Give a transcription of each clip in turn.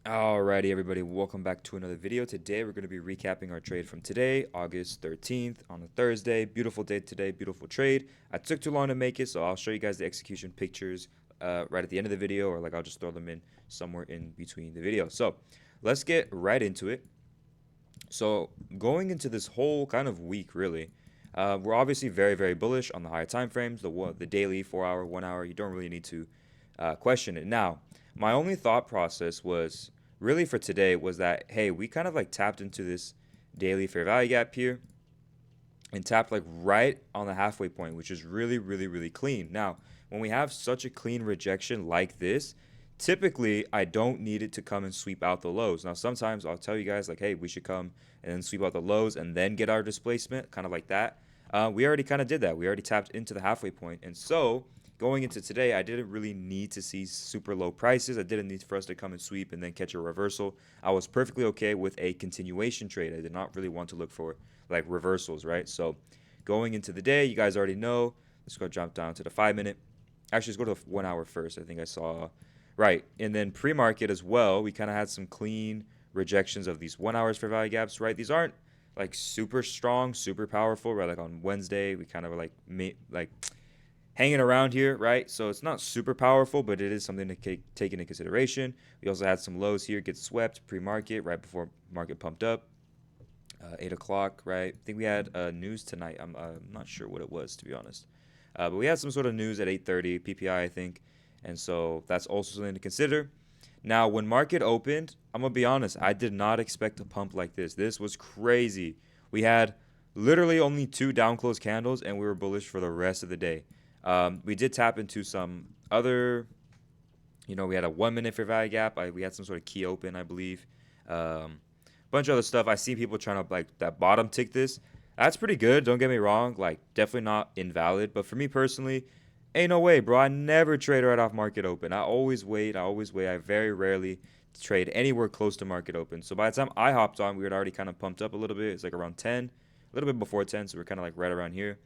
Alrighty, everybody, welcome back to another video. Today, we're going to be recapping our trade from today, August 13th, on a Thursday. Beautiful day today, beautiful trade. I took too long to make it, so I'll show you guys the execution pictures right at the end of the video, or like I'll just throw them in somewhere in between the video. So, let's get right into it. So, going into this whole kind of week, really, we're obviously very, very bullish on the higher time frames, the daily, 4 hour, 1 hour. You don't really need to question it. Now, my only thought process was really for today was that, hey, we kind of like tapped into this daily fair value gap here and tapped like right on the halfway point, which is really, really, really clean. Now, when we have such a clean rejection like this, typically I don't need it to come and sweep out the lows. Now, sometimes I'll tell you guys like, hey, we should come and then sweep out the lows and then get our displacement, kind of like that. We already kind of did that. We already tapped into the halfway point. And so going into today, I didn't really need to see super low prices. I didn't need for us to come and sweep and then catch a reversal. I was perfectly okay with a continuation trade. I did not really want to look for like reversals, right? So going into the day, you guys already know. Let's go jump down to the 5 minute. Actually, let's go to the 1 hour first. I think I saw right. And then pre-market as well, we kind of had some clean rejections of these 1 hours for value gaps, right? These aren't like super strong, super powerful, right? Like on Wednesday, we kind of were like hanging around here, right? So it's not super powerful, but it is something to take into consideration. We also had some lows here get swept pre-market right before market pumped up. 8 o'clock, right? I think we had news tonight. I'm not sure what it was, to be honest. But we had some sort of news at 8:30, PPI, I think. And so that's also something to consider. Now, when market opened, I'm going to be honest, I did not expect a pump like this. This was crazy. We had literally only two down close candles, and we were bullish for the rest of the day. We did tap into some other, we had a 1 minute for value gap. We had some sort of key open, I believe. Bunch of other stuff. I see people trying to like that bottom tick this. That's pretty good. Don't get me wrong. Like definitely not invalid. But for me personally, ain't no way, bro. I never trade right off market open. I always wait. I always wait. I very rarely trade anywhere close to market open. So by the time I hopped on, we had already kind of pumped up a little bit. It's like around 10, a little bit before 10. So we're kind of like right around here.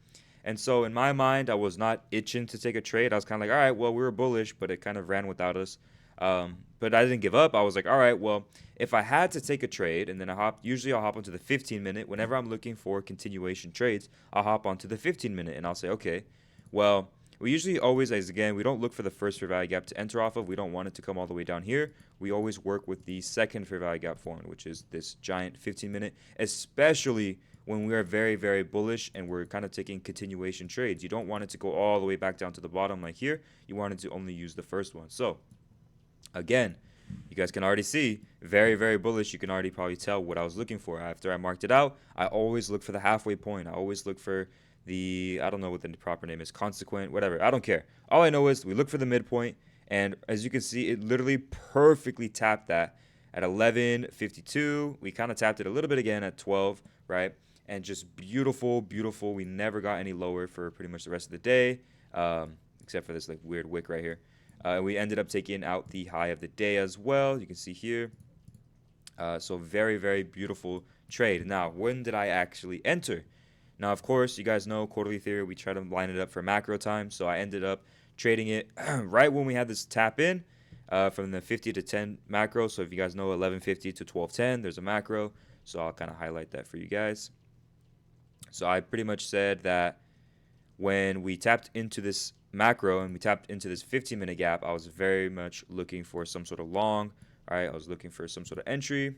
And so in my mind, I was not itching to take a trade. I was kind of like, all right, well, we were bullish, but it kind of ran without us. But I didn't give up. I was like, all right, well, if I had to take a trade, and then usually I'll hop onto the 15 minute. Whenever I'm looking for continuation trades, I'll hop onto the 15 minute and I'll say, okay, well, we usually always, as again, we don't look for the first fair value gap to enter off of. We don't want it to come all the way down here. We always work with the second fair value gap form, which is this giant 15 minute, especially when we are very, very bullish and we're kind of taking continuation trades. You don't want it to go all the way back down to the bottom like here. You want it to only use the first one. So again, you guys can already see very, very bullish. You can already probably tell what I was looking for. After I marked it out, I always look for the halfway point. I always look for I don't know what the proper name is, consequent, whatever. I don't care. All I know is we look for the midpoint, and as you can see, it literally perfectly tapped that at 11:52. We kind of tapped it a little bit again at 12, right? And just beautiful, beautiful. We never got any lower for pretty much the rest of the day, except for this like weird wick right here. We ended up taking out the high of the day as well. You can see here. So very, very beautiful trade. Now, when did I actually enter? Now, of course, you guys know quarterly theory. We try to line it up for macro time. So I ended up trading it right when we had this tap in from the 50 to 10 macro. So if you guys know 11:50 to 12:10, there's a macro. So I'll kind of highlight that for you guys. So I pretty much said that when we tapped into this macro and we tapped into this 15-minute gap, I was very much looking for some sort of long. All right, I was looking for some sort of entry.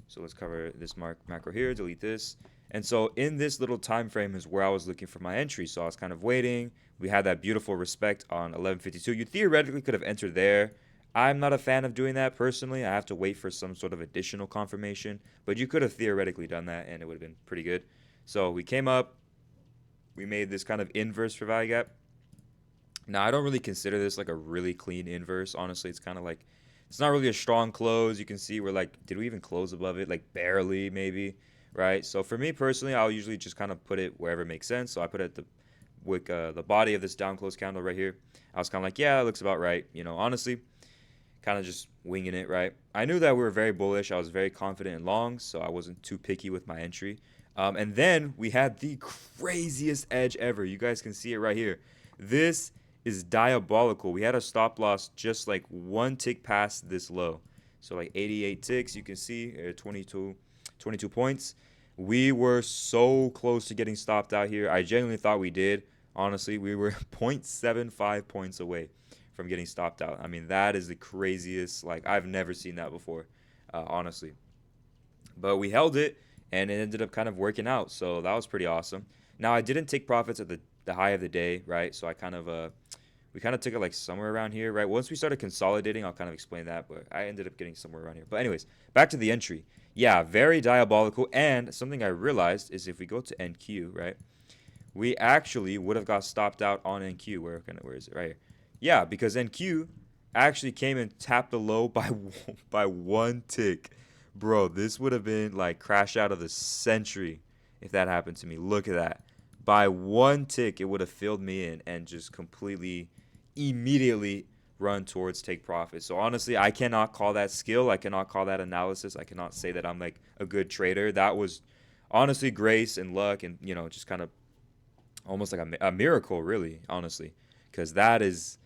So let's cover this macro here, delete this. And so in this little time frame is where I was looking for my entry. So I was kind of waiting. We had that beautiful respect on 11:52. You theoretically could have entered there. I'm not a fan of doing that personally. I have to wait for some sort of additional confirmation. But you could have theoretically done that and it would have been pretty good. So we came up. We made this kind of inverse for value gap. Now, I don't really consider this like a really clean inverse. Honestly, it's kind of like, it's not really a strong close. You can see we're like, did we even close above it? Like barely, maybe, right? So for me personally, I'll usually just kind of put it wherever it makes sense. So I put it at the body of this down close candle right here. I was kind of like, yeah, it looks about right. Honestly, kind of just winging it, right? I knew that we were very bullish. I was very confident in longs, so I wasn't too picky with my entry. And then we had the craziest edge ever. You guys can see it right here. This is diabolical. We had a stop loss just like one tick past this low. So like 88 ticks, you can see 22 points. We were so close to getting stopped out here. I genuinely thought we did. Honestly, we were 0.75 points away from getting stopped out. I mean, that is the craziest. Like, I've never seen that before, honestly. But we held it, and it ended up kind of working out. So that was pretty awesome. Now, I didn't take profits at the high of the day, right? So I kind of we kind of took it like somewhere around here, right? Once we started consolidating, I'll kind of explain that, but I ended up getting somewhere around here. But anyways, back to the entry. Yeah, very diabolical. And something I realized is if we go to NQ, right, we actually would have got stopped out on NQ. Where is it? Right here. Yeah, because NQ actually came and tapped the low by by 1 tick. Bro, this would have been like crash out of the century if that happened to me. Look at that. By 1 tick, it would have filled me in and just completely, immediately run towards take profit. So honestly, I cannot call that skill. I cannot call that analysis. I cannot say that I'm like a good trader. That was honestly grace and luck and, just kind of almost like a miracle, really, honestly, because that is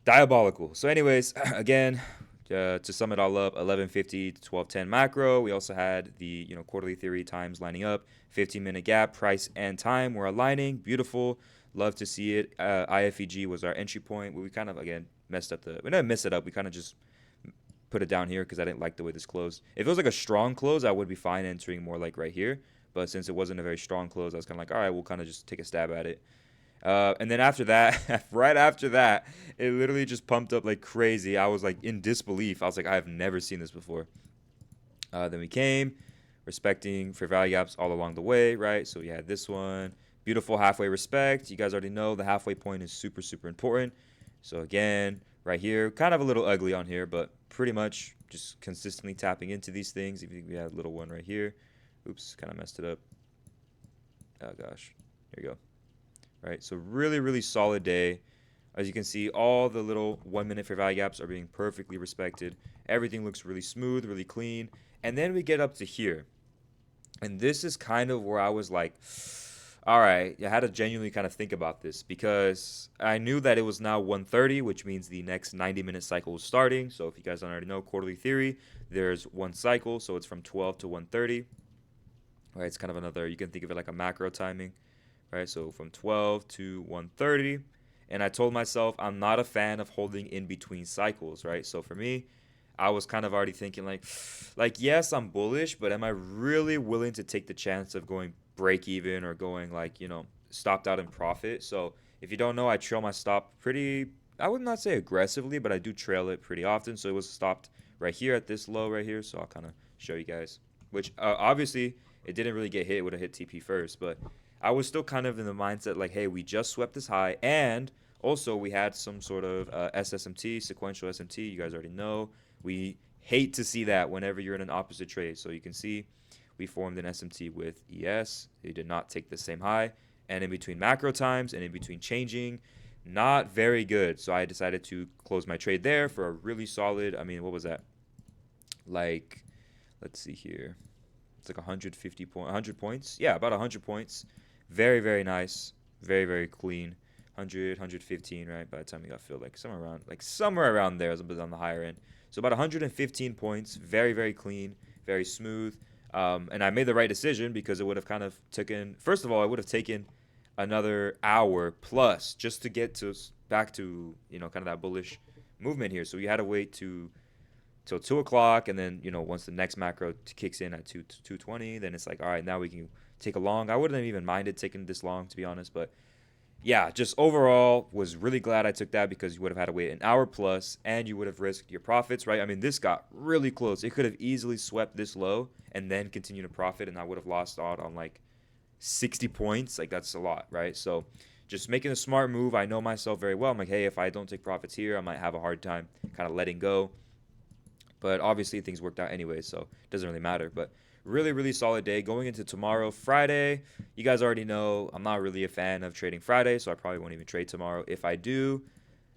diabolical. So anyways, again, to sum it all up, 1150 to 1210 macro. We also had the quarterly theory times lining up, 15-minute gap, price and time were aligning. Beautiful. Love to see it. IFEG was our entry point. We kind of again messed up we didn't mess it up. We kind of just put it down here because I didn't like the way this closed. If it was like a strong close, I would be fine entering more like right here. But since it wasn't a very strong close, I was kind of like, all right, we'll kind of just take a stab at it. And then after that, right after that, it literally just pumped up like crazy. I was like in disbelief. I was like, I've never seen this before. Then we came, respecting fair value gaps all along the way, right? So we had this one. Beautiful halfway respect. You guys already know the halfway point is super, super important. So again, right here, kind of a little ugly on here, but pretty much just consistently tapping into these things. Even we had a little one right here. Oops, kind of messed it up. Oh gosh, there you go. Right, so really, really solid day. As you can see, all the little 1 minute fair value gaps are being perfectly respected. Everything looks really smooth, really clean. And then we get up to here. And this is kind of where I was like, all right, I had to genuinely kind of think about this because I knew that it was now 1:30, which means the next 90-minute cycle was starting. So if you guys don't already know quarterly theory, there's one cycle. So it's from 12 to 1:30. Right, it's kind of another, you can think of it like a macro timing. Right, so from 12 to 1:30. And I told myself I'm not a fan of holding in between cycles, right? So for me, I was kind of already thinking like yes, I'm bullish, but am I really willing to take the chance of going break even or going like, stopped out in profit? So if you don't know, I trail my stop pretty, I would not say aggressively, but I do trail it pretty often. So it was stopped right here at this low right here. So I'll kind of show you guys, which obviously it didn't really get hit. It would have hit TP first, but I was still kind of in the mindset like, hey, we just swept this high, and also we had some sort of SSMT, sequential SMT. You guys already know. We hate to see that whenever you're in an opposite trade. So you can see we formed an SMT with ES. They did not take the same high. And in between macro times and in between changing, not very good. So I decided to close my trade there for a really solid, what was that? Like, let's see here. It's like 100 points. Yeah, about 100 points. Very, very nice. Very, very clean. 100, 115, right? By the time we got filled, somewhere around there, it was a bit on the higher end. So about 115 points. Very, very clean. Very smooth. And I made the right decision because it would have kind of taken, first of all, it would have taken another hour plus just to get back to, kind of that bullish movement here. So we had to wait till 2 o'clock, and then once the next macro kicks in at 2:20, then it's like, all right, now we can take a long. I wouldn't have even minded taking this long, to be honest, but yeah, just overall was really glad I took that because you would have had to wait an hour plus and you would have risked your profits, right? I mean, this got really close. It could have easily swept this low and then continue to profit, and I would have lost out on like 60 points. Like, that's a lot, right? So just making a smart move. I know myself very well. I'm like, hey, if I don't take profits here, I might have a hard time kind of letting go. But obviously things worked out anyway, so it doesn't really matter. But really, really solid day. Going into tomorrow, Friday, you guys already know I'm not really a fan of trading Friday, so I probably won't even trade tomorrow. If I do,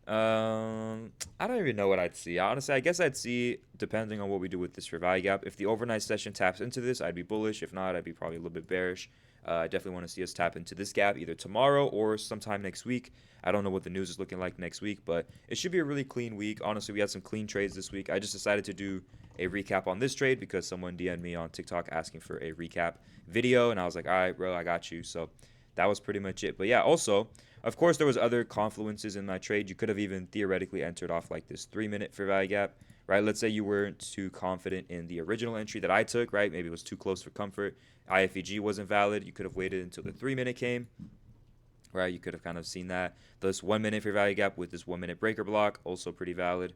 I don't even know what I'd see. Honestly, I guess I'd see, depending on what we do with this fair value gap. If the overnight session taps into this, I'd be bullish. If not, I'd be probably a little bit bearish. I definitely want to see us tap into this gap either tomorrow or sometime next week. I don't know what the news is looking like next week, but it should be a really clean week. Honestly, we had some clean trades this week. I just decided to do a recap on this trade because someone DM'd me on TikTok asking for a recap video, and I was like, all right, bro, I got you. So that was pretty much it. But yeah, also, of course, there was other confluences in my trade. You could have even theoretically entered off like this 3-minute fair value gap, right? Let's say you weren't too confident in the original entry that I took, right? Maybe it was too close for comfort. IFEG wasn't valid. You could have waited until the 3-minute came, right? You could have kind of seen that. This 1-minute fair value gap with this 1-minute breaker block, also pretty valid.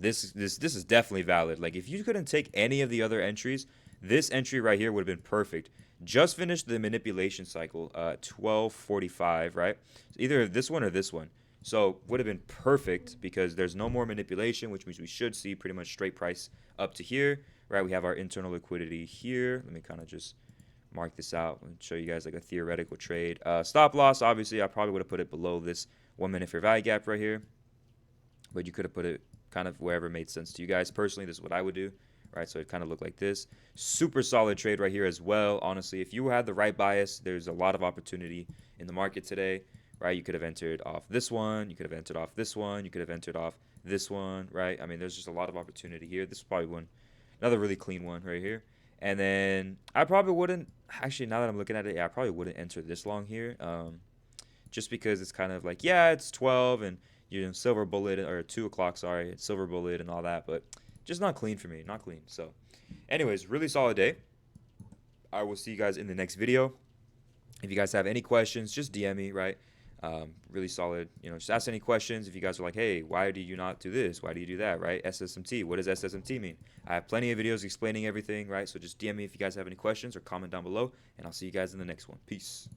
This is definitely valid. Like, if you couldn't take any of the other entries, this entry right here would have been perfect. Just finished the manipulation cycle, 12:45, right? So either this one or this one. So would have been perfect because there's no more manipulation, which means we should see pretty much straight price up to here, right? We have our internal liquidity here. Let me kind of just mark this out and show you guys like a theoretical trade. Stop loss, obviously, I probably would have put it below this 1-minute fair value gap right here, but you could have put it kind of wherever made sense to you guys. Personally, this is what I would do, right? So it kind of looked like this. Super solid trade right here as well. Honestly, if you had the right bias, there's a lot of opportunity in the market today, right? You could have entered off this one. You could have entered off this one. You could have entered off this one, right? I mean, there's just a lot of opportunity here. This is probably another really clean one right here. And then I probably wouldn't, actually, now that I'm looking at it, yeah, I probably wouldn't enter this long here, just because it's kind of like, yeah, it's 12 and silver bullet, or 2 o'clock, sorry, silver bullet and all that, but just not clean for me, not clean. So anyways, really solid day. I will see you guys in the next video. If you guys have any questions, just DM me, right? Really solid, just ask any questions. If you guys are like, hey, why do you not do this? Why do you do that, right? SSMT, what does SSMT mean? I have plenty of videos explaining everything, right? So just DM me if you guys have any questions or comment down below, and I'll see you guys in the next one. Peace.